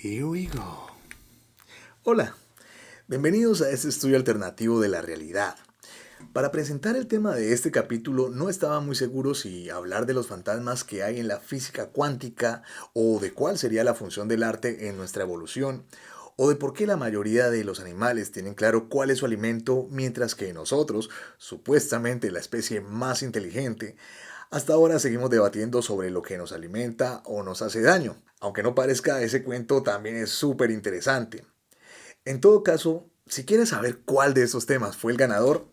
Here we go. Hola, bienvenidos a este estudio alternativo de la realidad. Para presentar el tema de este capítulo no estaba muy seguro si hablar de los fantasmas que hay en la física cuántica o de cuál sería la función del arte en nuestra evolución o de por qué la mayoría de los animales tienen claro cuál es su alimento mientras que nosotros, supuestamente la especie más inteligente, hasta ahora seguimos debatiendo sobre lo que nos alimenta o nos hace daño. Aunque no parezca, ese cuento también es súper interesante. En todo caso, si quieres saber cuál de esos temas fue el ganador,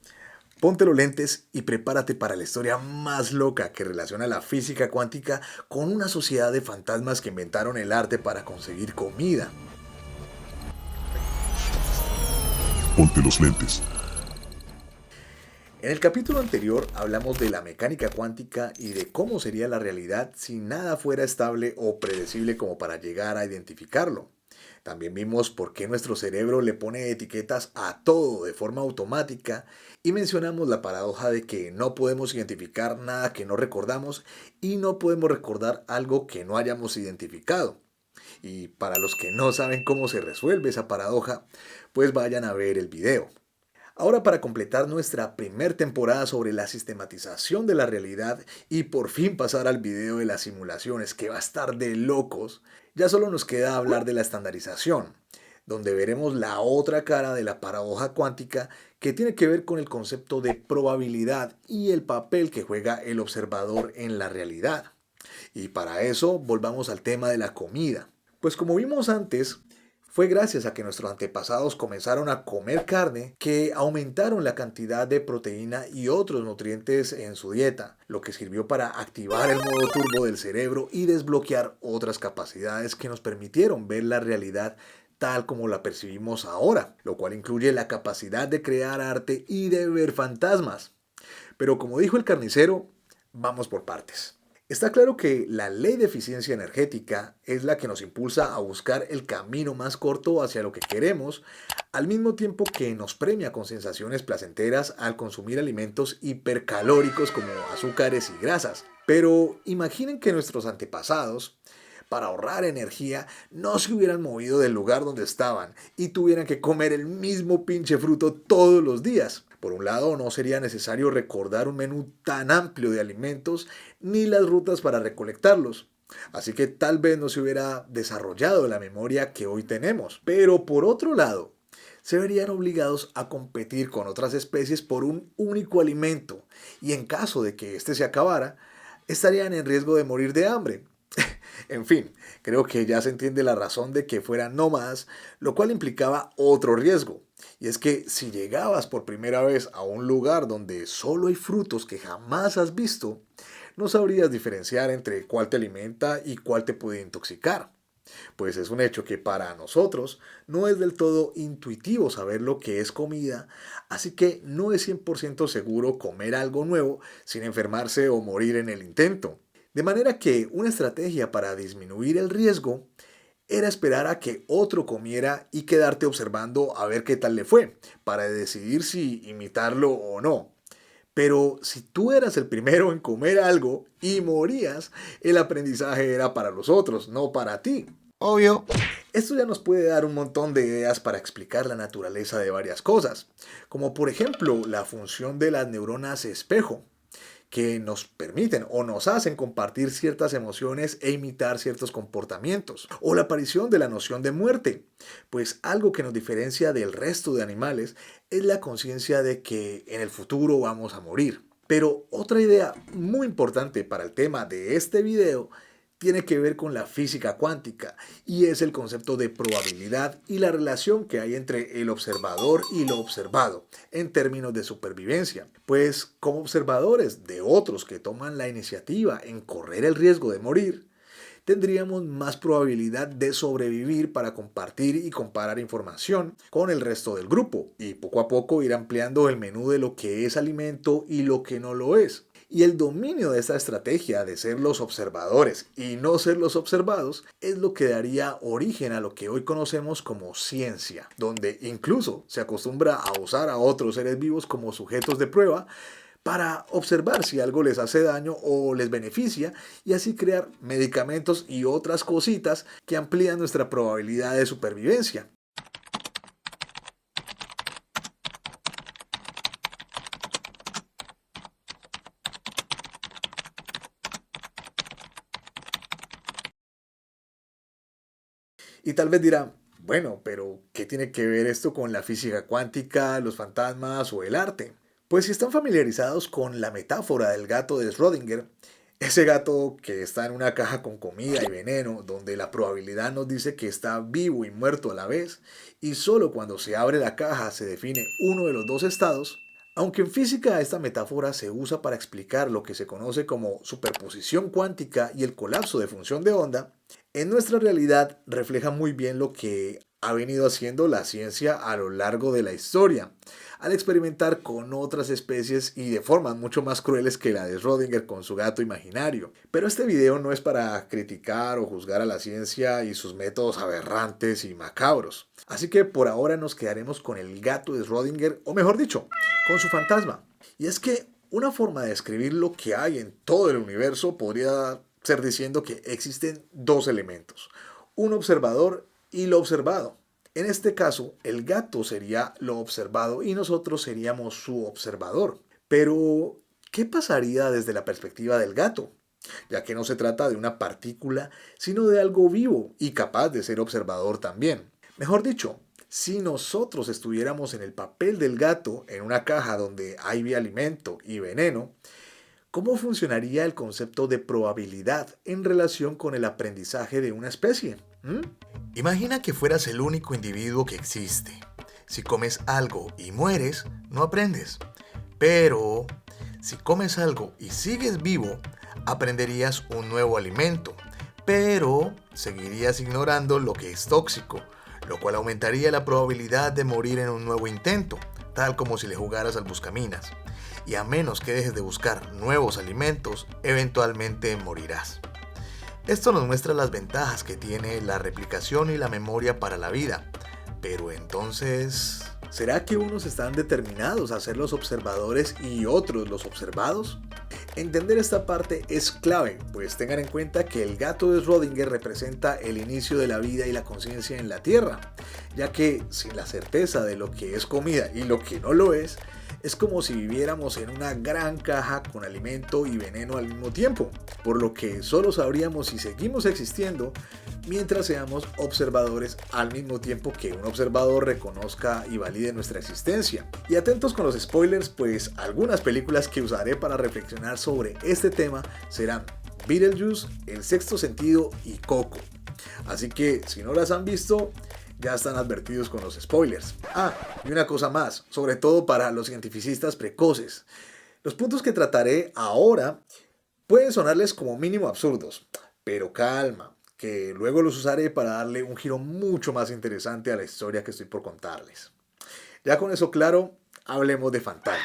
ponte los lentes y prepárate para la historia más loca que relaciona la física cuántica con una sociedad de fantasmas que inventaron el arte para conseguir comida. Ponte los lentes. En el capítulo anterior hablamos de la mecánica cuántica y de cómo sería la realidad si nada fuera estable o predecible como para llegar a identificarlo. También vimos por qué nuestro cerebro le pone etiquetas a todo de forma automática y mencionamos la paradoja de que no podemos identificar nada que no recordamos y no podemos recordar algo que no hayamos identificado. Y para los que no saben cómo se resuelve esa paradoja, pues vayan a ver el video. Ahora, para completar nuestra primer temporada sobre la sistematización de la realidad y por fin pasar al video de las simulaciones, que va a estar de locos, ya solo nos queda hablar de la estandarización, donde veremos la otra cara de la paradoja cuántica que tiene que ver con el concepto de probabilidad y el papel que juega el observador en la realidad. Y para eso volvamos al tema de la comida. Pues como vimos antes, fue gracias a que nuestros antepasados comenzaron a comer carne que aumentaron la cantidad de proteína y otros nutrientes en su dieta, lo que sirvió para activar el modo turbo del cerebro y desbloquear otras capacidades que nos permitieron ver la realidad tal como la percibimos ahora, lo cual incluye la capacidad de crear arte y de ver fantasmas. Pero como dijo el carnicero, vamos por partes. Está claro que la ley de eficiencia energética es la que nos impulsa a buscar el camino más corto hacia lo que queremos, al mismo tiempo que nos premia con sensaciones placenteras al consumir alimentos hipercalóricos como azúcares y grasas. Pero imaginen que nuestros antepasados, para ahorrar energía, no se hubieran movido del lugar donde estaban y tuvieran que comer el mismo pinche fruto todos los días. Por un lado, no sería necesario recordar un menú tan amplio de alimentos ni las rutas para recolectarlos. Así que tal vez no se hubiera desarrollado la memoria que hoy tenemos. Pero por otro lado, se verían obligados a competir con otras especies por un único alimento y en caso de que éste se acabara, estarían en riesgo de morir de hambre. En fin, creo que ya se entiende la razón de que fueran nómadas, lo cual implicaba otro riesgo. Y es que si llegabas por primera vez a un lugar donde solo hay frutos que jamás has visto, no sabrías diferenciar entre cuál te alimenta y cuál te puede intoxicar. Pues es un hecho que para nosotros no es del todo intuitivo saber lo que es comida, así que no es 100% seguro comer algo nuevo sin enfermarse o morir en el intento. De manera que una estrategia para disminuir el riesgo era esperar a que otro comiera y quedarte observando a ver qué tal le fue, para decidir si imitarlo o no. Pero si tú eras el primero en comer algo y morías, el aprendizaje era para los otros, no para ti. Obvio. Esto ya nos puede dar un montón de ideas para explicar la naturaleza de varias cosas, como por ejemplo la función de las neuronas espejo, que nos permiten o nos hacen compartir ciertas emociones e imitar ciertos comportamientos. O la aparición de la noción de muerte, pues algo que nos diferencia del resto de animales es la conciencia de que en el futuro vamos a morir. Pero otra idea muy importante para el tema de este video tiene que ver con la física cuántica y es el concepto de probabilidad y la relación que hay entre el observador y lo observado en términos de supervivencia. Pues como observadores de otros que toman la iniciativa en correr el riesgo de morir, tendríamos más probabilidad de sobrevivir para compartir y comparar información con el resto del grupo y poco a poco ir ampliando el menú de lo que es alimento y lo que no lo es. Y el dominio de esta estrategia de ser los observadores y no ser los observados es lo que daría origen a lo que hoy conocemos como ciencia, donde incluso se acostumbra a usar a otros seres vivos como sujetos de prueba para observar si algo les hace daño o les beneficia y así crear medicamentos y otras cositas que amplían nuestra probabilidad de supervivencia. Y tal vez dirán, bueno, pero ¿qué tiene que ver esto con la física cuántica, los fantasmas o el arte? Pues si están familiarizados con la metáfora del gato de Schrödinger, ese gato que está en una caja con comida y veneno, donde la probabilidad nos dice que está vivo y muerto a la vez, y solo cuando se abre la caja se define uno de los dos estados, aunque en física esta metáfora se usa para explicar lo que se conoce como superposición cuántica y el colapso de función de onda, en nuestra realidad refleja muy bien lo que ha venido haciendo la ciencia a lo largo de la historia, al experimentar con otras especies y de formas mucho más crueles que la de Schrödinger con su gato imaginario. Pero este video no es para criticar o juzgar a la ciencia y sus métodos aberrantes y macabros. Así que por ahora nos quedaremos con el gato de Schrödinger, o mejor dicho, con su fantasma. Y es que una forma de describir lo que hay en todo el universo podría ser diciendo que existen dos elementos, un observador y lo observado. En este caso, el gato sería lo observado y nosotros seríamos su observador. Pero, ¿qué pasaría desde la perspectiva del gato? Ya que no se trata de una partícula, sino de algo vivo y capaz de ser observador también. Mejor dicho, si nosotros estuviéramos en el papel del gato en una caja donde hay alimento y veneno, ¿cómo funcionaría el concepto de probabilidad en relación con el aprendizaje de una especie? Imagina que fueras el único individuo que existe. Si comes algo y mueres, no aprendes. Pero si comes algo y sigues vivo, aprenderías un nuevo alimento. Pero seguirías ignorando lo que es tóxico, lo cual aumentaría la probabilidad de morir en un nuevo intento, tal como si le jugaras al buscaminas. Y a menos que dejes de buscar nuevos alimentos, eventualmente morirás. Esto nos muestra las ventajas que tiene la replicación y la memoria para la vida. Pero entonces, ¿será que unos están determinados a ser los observadores y otros los observados? Entender esta parte es clave, pues tengan en cuenta que el gato de Schrödinger representa el inicio de la vida y la conciencia en la Tierra, ya que sin la certeza de lo que es comida y lo que no lo es como si viviéramos en una gran caja con alimento y veneno al mismo tiempo, por lo que solo sabríamos si seguimos existiendo mientras seamos observadores al mismo tiempo que un observador reconozca y valide nuestra existencia. Y atentos con los spoilers, pues algunas películas que usaré para reflexionar sobre este tema serán Beetlejuice, El Sexto Sentido y Coco. Así que si no las han visto, ya están advertidos con los spoilers. Y una cosa más, sobre todo para los cientificistas precoces. Los puntos que trataré ahora pueden sonarles como mínimo absurdos, pero calma, que luego los usaré para darle un giro mucho más interesante a la historia que estoy por contarles. Ya con eso claro, hablemos de fantasmas.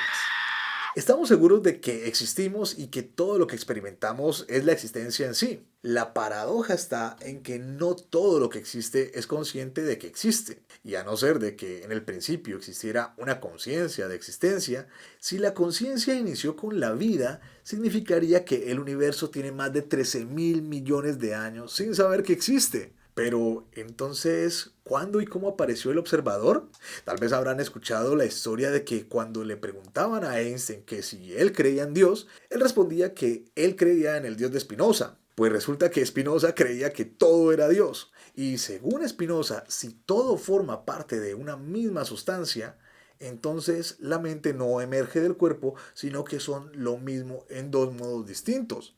Estamos seguros de que existimos y que todo lo que experimentamos es la existencia en sí. La paradoja está en que no todo lo que existe es consciente de que existe. Y a no ser de que en el principio existiera una conciencia de existencia, si la conciencia inició con la vida, significaría que el universo tiene más de 13.000 millones de años sin saber que existe. Pero entonces, ¿cuándo y cómo apareció el observador? Tal vez habrán escuchado la historia de que cuando le preguntaban a Einstein que si él creía en Dios, él respondía que él creía en el Dios de Spinoza. Pues resulta que Spinoza creía que todo era Dios. Y según Spinoza, si todo forma parte de una misma sustancia, entonces la mente no emerge del cuerpo, sino que son lo mismo en dos modos distintos.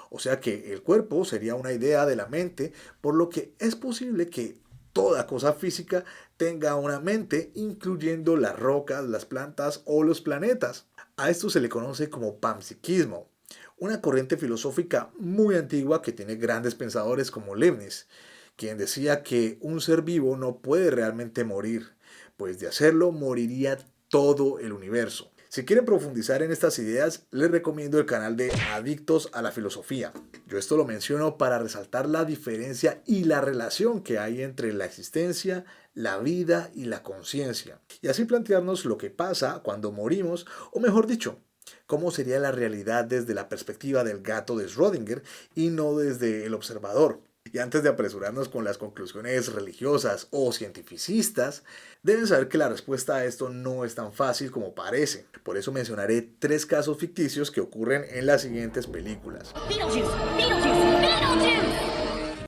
O sea que el cuerpo sería una idea de la mente, por lo que es posible que toda cosa física tenga una mente, incluyendo las rocas, las plantas o los planetas. A esto se le conoce como panpsiquismo, una corriente filosófica muy antigua que tiene grandes pensadores como Leibniz, quien decía que un ser vivo no puede realmente morir, pues de hacerlo moriría todo el universo. Si quieren profundizar en estas ideas, les recomiendo el canal de Adictos a la Filosofía. Yo esto lo menciono para resaltar la diferencia y la relación que hay entre la existencia, la vida y la conciencia. Y así plantearnos lo que pasa cuando morimos, o mejor dicho, cómo sería la realidad desde la perspectiva del gato de Schrödinger y no desde el observador. Y antes de apresurarnos con las conclusiones religiosas o cientificistas, deben saber que la respuesta a esto no es tan fácil como parece. Por eso mencionaré 3 casos ficticios que ocurren en las siguientes películas. Beetlejuice! Beetlejuice! Beetlejuice!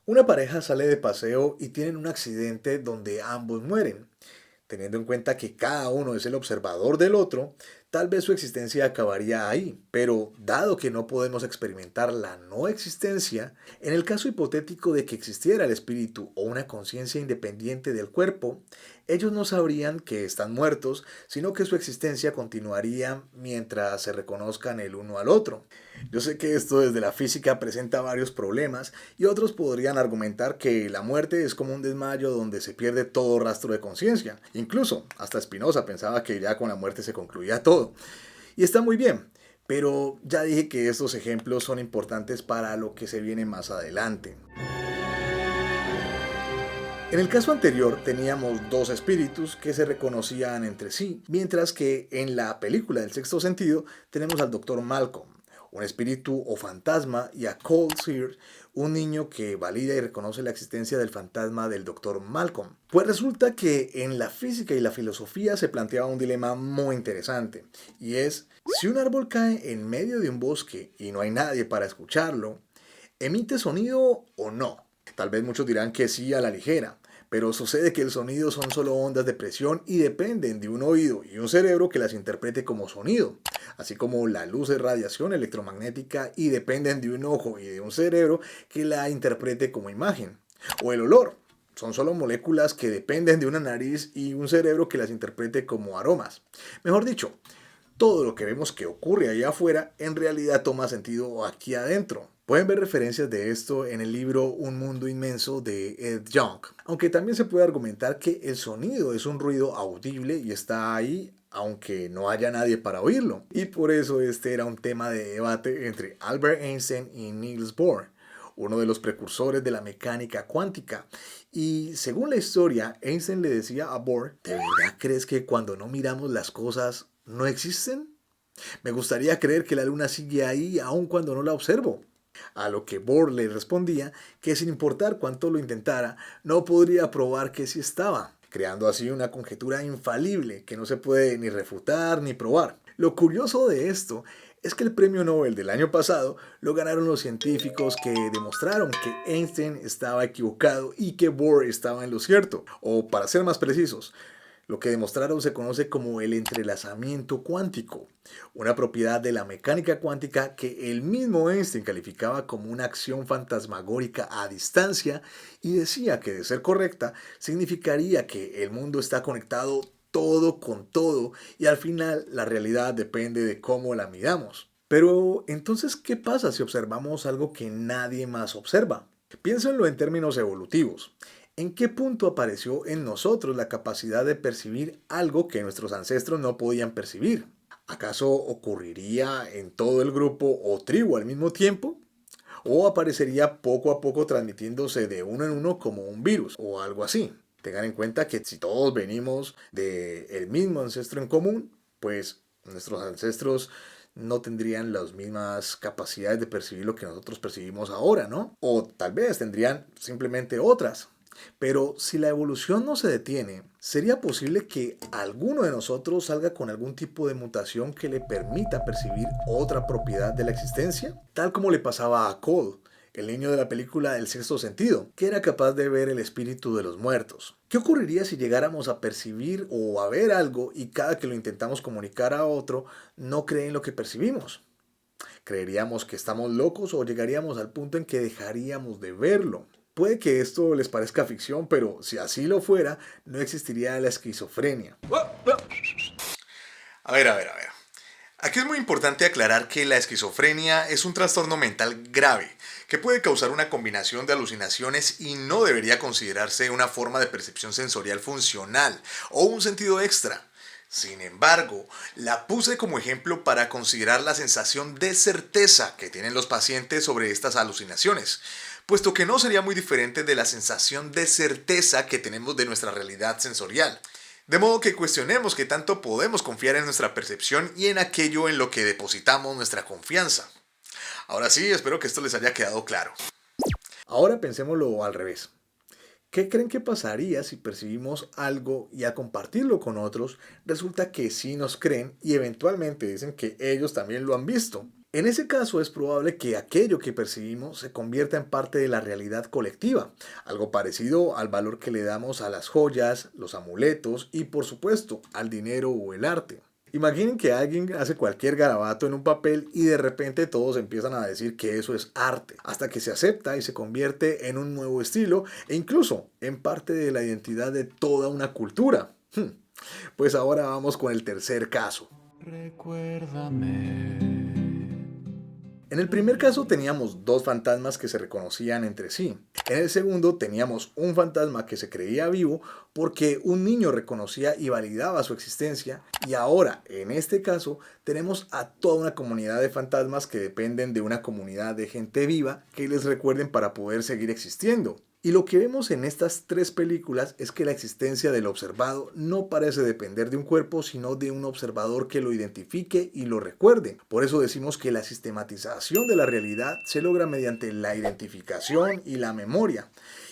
Una pareja sale de paseo y tienen un accidente donde ambos mueren. Teniendo en cuenta que cada uno es el observador del otro, tal vez su existencia acabaría ahí, pero dado que no podemos experimentar la no existencia, en el caso hipotético de que existiera el espíritu o una conciencia independiente del cuerpo, ellos no sabrían que están muertos, sino que su existencia continuaría mientras se reconozcan el uno al otro. Yo sé que esto desde la física presenta varios problemas y otros podrían argumentar que la muerte es como un desmayo donde se pierde todo rastro de conciencia. Incluso, hasta Spinoza pensaba que ya con la muerte se concluía todo. Y está muy bien, pero ya dije que estos ejemplos son importantes para lo que se viene más adelante. En el caso anterior teníamos 2 espíritus que se reconocían entre sí, mientras que en la película del sexto sentido tenemos al Dr. Malcolm, un espíritu o fantasma, y a Cole Sears, un niño que valida y reconoce la existencia del fantasma del Dr. Malcolm. Pues resulta que en la física y la filosofía se planteaba un dilema muy interesante, y es, si un árbol cae en medio de un bosque y no hay nadie para escucharlo, ¿emite sonido o no? Tal vez muchos dirán que sí a la ligera, pero sucede que el sonido son solo ondas de presión y dependen de un oído y un cerebro que las interprete como sonido, así como la luz es radiación electromagnética y dependen de un ojo y de un cerebro que la interprete como imagen. O el olor, son solo moléculas que dependen de una nariz y un cerebro que las interprete como aromas. Mejor dicho, todo lo que vemos que ocurre allá afuera en realidad toma sentido aquí adentro. Pueden ver referencias de esto en el libro Un mundo inmenso de Ed Young, aunque también se puede argumentar que el sonido es un ruido audible y está ahí aunque no haya nadie para oírlo. Y por eso este era un tema de debate entre Albert Einstein y Niels Bohr, uno de los precursores de la mecánica cuántica. Y según la historia, Einstein le decía a Bohr, ¿de verdad crees que cuando no miramos las cosas no existen? Me gustaría creer que la luna sigue ahí aun cuando no la observo. A lo que Bohr le respondía que sin importar cuánto lo intentara, no podría probar que sí estaba, creando así una conjetura infalible que no se puede ni refutar ni probar. Lo curioso de esto es que el premio Nobel del año pasado lo ganaron los científicos que demostraron que Einstein estaba equivocado y que Bohr estaba en lo cierto, o para ser más precisos, lo que demostraron se conoce como el entrelazamiento cuántico, una propiedad de la mecánica cuántica que el mismo Einstein calificaba como una acción fantasmagórica a distancia y decía que de ser correcta significaría que el mundo está conectado todo con todo y al final la realidad depende de cómo la midamos. Pero entonces, ¿qué pasa si observamos algo que nadie más observa? Piénsenlo en términos evolutivos. ¿En qué punto apareció en nosotros la capacidad de percibir algo que nuestros ancestros no podían percibir? ¿Acaso ocurriría en todo el grupo o tribu al mismo tiempo? ¿O aparecería poco a poco transmitiéndose de uno en uno como un virus o algo así? Tengan en cuenta que si todos venimos del mismo ancestro en común, pues nuestros ancestros no tendrían las mismas capacidades de percibir lo que nosotros percibimos ahora, ¿no? O tal vez tendrían simplemente otras. Pero si la evolución no se detiene, ¿sería posible que alguno de nosotros salga con algún tipo de mutación que le permita percibir otra propiedad de la existencia? Tal como le pasaba a Cole, el niño de la película El sexto sentido, que era capaz de ver el espíritu de los muertos. ¿Qué ocurriría si llegáramos a percibir o a ver algo y cada que lo intentamos comunicar a otro no cree en lo que percibimos? ¿Creeríamos que estamos locos o llegaríamos al punto en que dejaríamos de verlo? Puede que esto les parezca ficción, pero si así lo fuera, no existiría la esquizofrenia. A ver. Aquí es muy importante aclarar que la esquizofrenia es un trastorno mental grave que puede causar una combinación de alucinaciones y no debería considerarse una forma de percepción sensorial funcional o un sentido extra. Sin embargo, la puse como ejemplo para considerar la sensación de certeza que tienen los pacientes sobre estas alucinaciones, puesto que no sería muy diferente de la sensación de certeza que tenemos de nuestra realidad sensorial. De modo que cuestionemos qué tanto podemos confiar en nuestra percepción y en aquello en lo que depositamos nuestra confianza. Ahora sí, espero que esto les haya quedado claro. Ahora pensémoslo al revés. ¿Qué creen que pasaría si percibimos algo y al compartirlo con otros resulta que sí nos creen y eventualmente dicen que ellos también lo han visto? En ese caso es probable que aquello que percibimos se convierta en parte de la realidad colectiva, algo parecido al valor que le damos a las joyas, los amuletos y por supuesto al dinero o el arte. Imaginen que alguien hace cualquier garabato en un papel y de repente todos empiezan a decir que eso es arte, hasta que se acepta y se convierte en un nuevo estilo e incluso en parte de la identidad de toda una cultura. Pues ahora vamos con el tercer caso. Recuérdame. En el primer caso teníamos dos fantasmas que se reconocían entre sí. En el segundo teníamos un fantasma que se creía vivo porque un niño reconocía y validaba su existencia. Y ahora, en este caso, tenemos a toda una comunidad de fantasmas que dependen de una comunidad de gente viva que les recuerden para poder seguir existiendo. Y lo que vemos en estas tres películas es que la existencia del observado no parece depender de un cuerpo, sino de un observador que lo identifique y lo recuerde. Por eso decimos que la sistematización de la realidad se logra mediante la identificación y la memoria.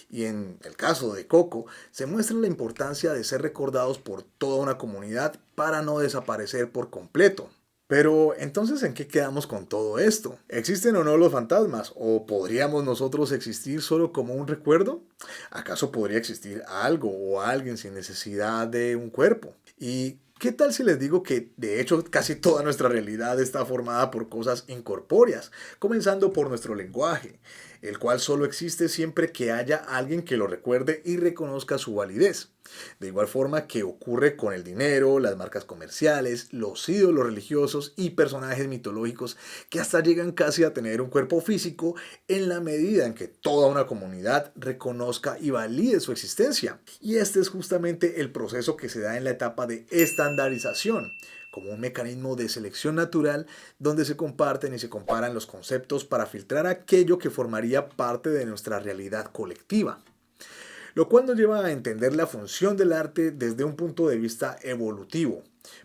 Y en el caso de Coco, se muestra la importancia de ser recordados por toda una comunidad para no desaparecer por completo. Pero entonces, ¿en qué quedamos con todo esto? ¿Existen o no los fantasmas? ¿O podríamos nosotros existir solo como un recuerdo? ¿Acaso podría existir algo o alguien sin necesidad de un cuerpo? ¿Y qué tal si les digo que de hecho casi toda nuestra realidad está formada por cosas incorpóreas, comenzando por nuestro lenguaje, el cual solo existe siempre que haya alguien que lo recuerde y reconozca su validez? De igual forma que ocurre con el dinero, las marcas comerciales, los ídolos religiosos y personajes mitológicos que hasta llegan casi a tener un cuerpo físico en la medida en que toda una comunidad reconozca y valide su existencia. Y este es justamente el proceso que se da en la etapa de estandarización, como un mecanismo de selección natural donde se comparten y se comparan los conceptos para filtrar aquello que formaría parte de nuestra realidad colectiva. Lo cual nos lleva a entender la función del arte desde un punto de vista evolutivo,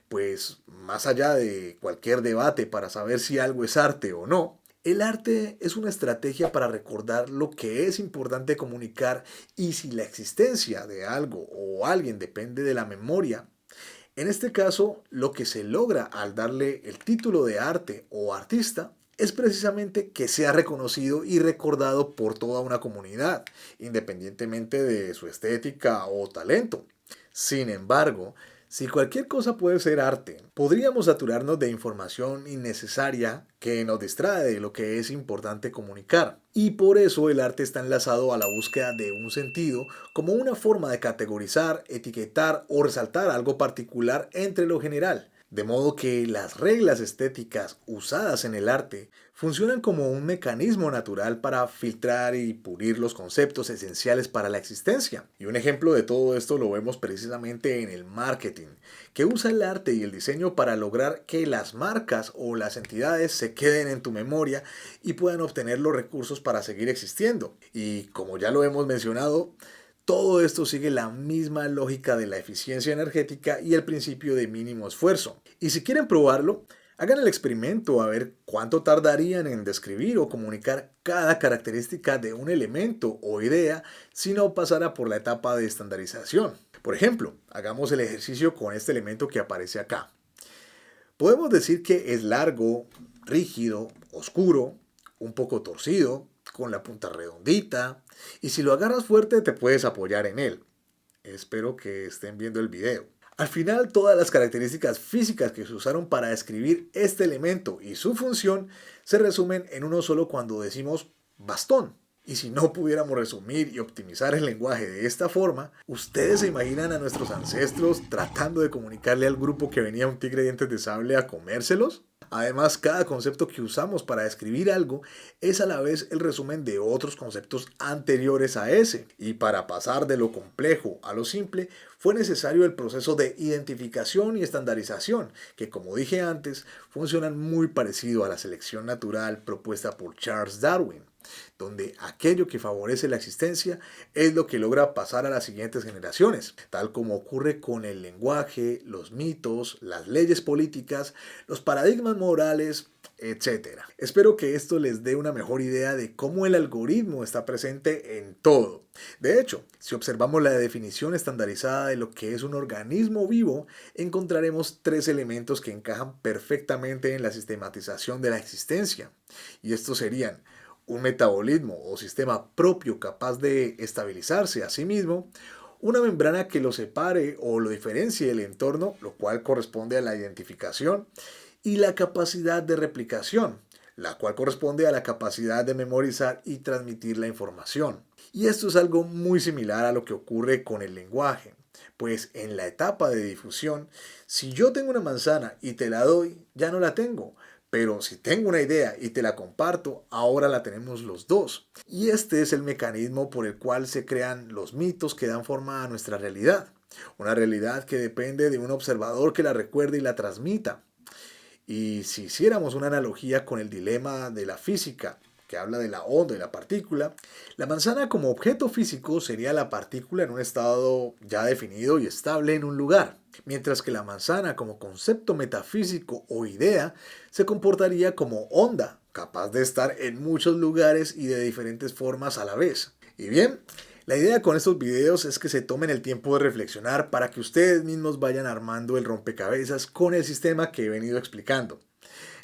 pues más allá de cualquier debate para saber si algo es arte o no, el arte es una estrategia para recordar lo que es importante comunicar y si la existencia de algo o alguien depende de la memoria. En este caso, lo que se logra al darle el título de arte o artista es precisamente que sea reconocido y recordado por toda una comunidad, independientemente de su estética o talento. Sin embargo, si cualquier cosa puede ser arte, podríamos saturarnos de información innecesaria que nos distrae de lo que es importante comunicar. Y por eso el arte está enlazado a la búsqueda de un sentido como una forma de categorizar, etiquetar o resaltar algo particular entre lo general. De modo que las reglas estéticas usadas en el arte funcionan como un mecanismo natural para filtrar y pulir los conceptos esenciales para la existencia. Y un ejemplo de todo esto lo vemos precisamente en el marketing, que usa el arte y el diseño para lograr que las marcas o las entidades se queden en tu memoria y puedan obtener los recursos para seguir existiendo. Y como ya lo hemos mencionado, todo esto sigue la misma lógica de la eficiencia energética y el principio de mínimo esfuerzo. Y si quieren probarlo, hagan el experimento a ver cuánto tardarían en describir o comunicar cada característica de un elemento o idea si no pasara por la etapa de estandarización. Por ejemplo, hagamos el ejercicio con este elemento que aparece acá. Podemos decir que es largo, rígido, oscuro, un poco torcido, con la punta redondita, y si lo agarras fuerte te puedes apoyar en él. Espero que estén viendo el video. Al final, todas las características físicas que se usaron para describir este elemento y su función se resumen en uno solo cuando decimos bastón. Y si no pudiéramos resumir y optimizar el lenguaje de esta forma, ¿ustedes se imaginan a nuestros ancestros tratando de comunicarle al grupo que venía un tigre de dientes de sable a comérselos? Además, cada concepto que usamos para describir algo es a la vez el resumen de otros conceptos anteriores a ese. Y para pasar de lo complejo a lo simple, fue necesario el proceso de identificación y estandarización, que como dije antes, funcionan muy parecido a la selección natural propuesta por Charles Darwin. donde aquello que favorece la existencia es lo que logra pasar a las siguientes generaciones, tal como ocurre con el lenguaje, los mitos, las leyes políticas, los paradigmas morales, etcétera. Espero que esto les dé una mejor idea de cómo el algoritmo está presente en todo. De hecho, si observamos la definición estandarizada de lo que es un organismo vivo, encontraremos tres elementos que encajan perfectamente en la sistematización de la existencia. Y estos serían un metabolismo o sistema propio capaz de estabilizarse a sí mismo, una membrana que lo separe o lo diferencie del entorno, lo cual corresponde a la identificación, y la capacidad de replicación, la cual corresponde a la capacidad de memorizar y transmitir la información. Y esto es algo muy similar a lo que ocurre con el lenguaje, pues en la etapa de difusión, si yo tengo una manzana y te la doy, ya no la tengo. Pero si tengo una idea y te la comparto, ahora la tenemos los dos. Y este es el mecanismo por el cual se crean los mitos que dan forma a nuestra realidad. Una realidad que depende de un observador que la recuerde y la transmita. Y si hiciéramos una analogía con el dilema de la física, que habla de la onda y la partícula, la manzana como objeto físico sería la partícula en un estado ya definido y estable en un lugar, mientras que la manzana como concepto metafísico o idea se comportaría como onda, capaz de estar en muchos lugares y de diferentes formas a la vez. Y bien, la idea con estos videos es que se tomen el tiempo de reflexionar para que ustedes mismos vayan armando el rompecabezas con el sistema que he venido explicando.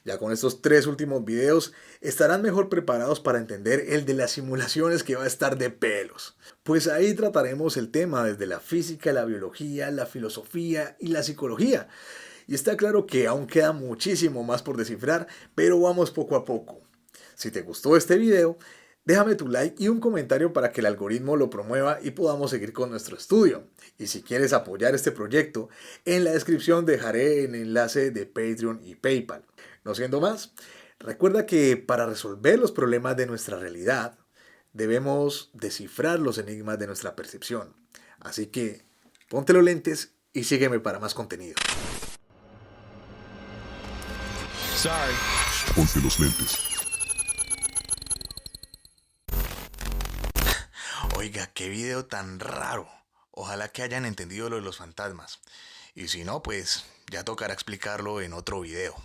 Ya con estos tres últimos videos estarán mejor preparados para entender el de las simulaciones, que va a estar de pelos. Pues ahí trataremos el tema desde la física, la biología, la filosofía y la psicología. Y está claro que aún queda muchísimo más por descifrar, pero vamos poco a poco. Si te gustó este video, déjame tu like y un comentario para que el algoritmo lo promueva y podamos seguir con nuestro estudio. Y si quieres apoyar este proyecto, en la descripción dejaré el enlace de Patreon y PayPal. No siendo más, recuerda que para resolver los problemas de nuestra realidad, debemos descifrar los enigmas de nuestra percepción. Así que ponte los lentes y sígueme para más contenido. Sorry. Ponte los lentes. Oiga, qué video tan raro. Ojalá que hayan entendido lo de los fantasmas. Y si no, pues ya tocará explicarlo en otro video.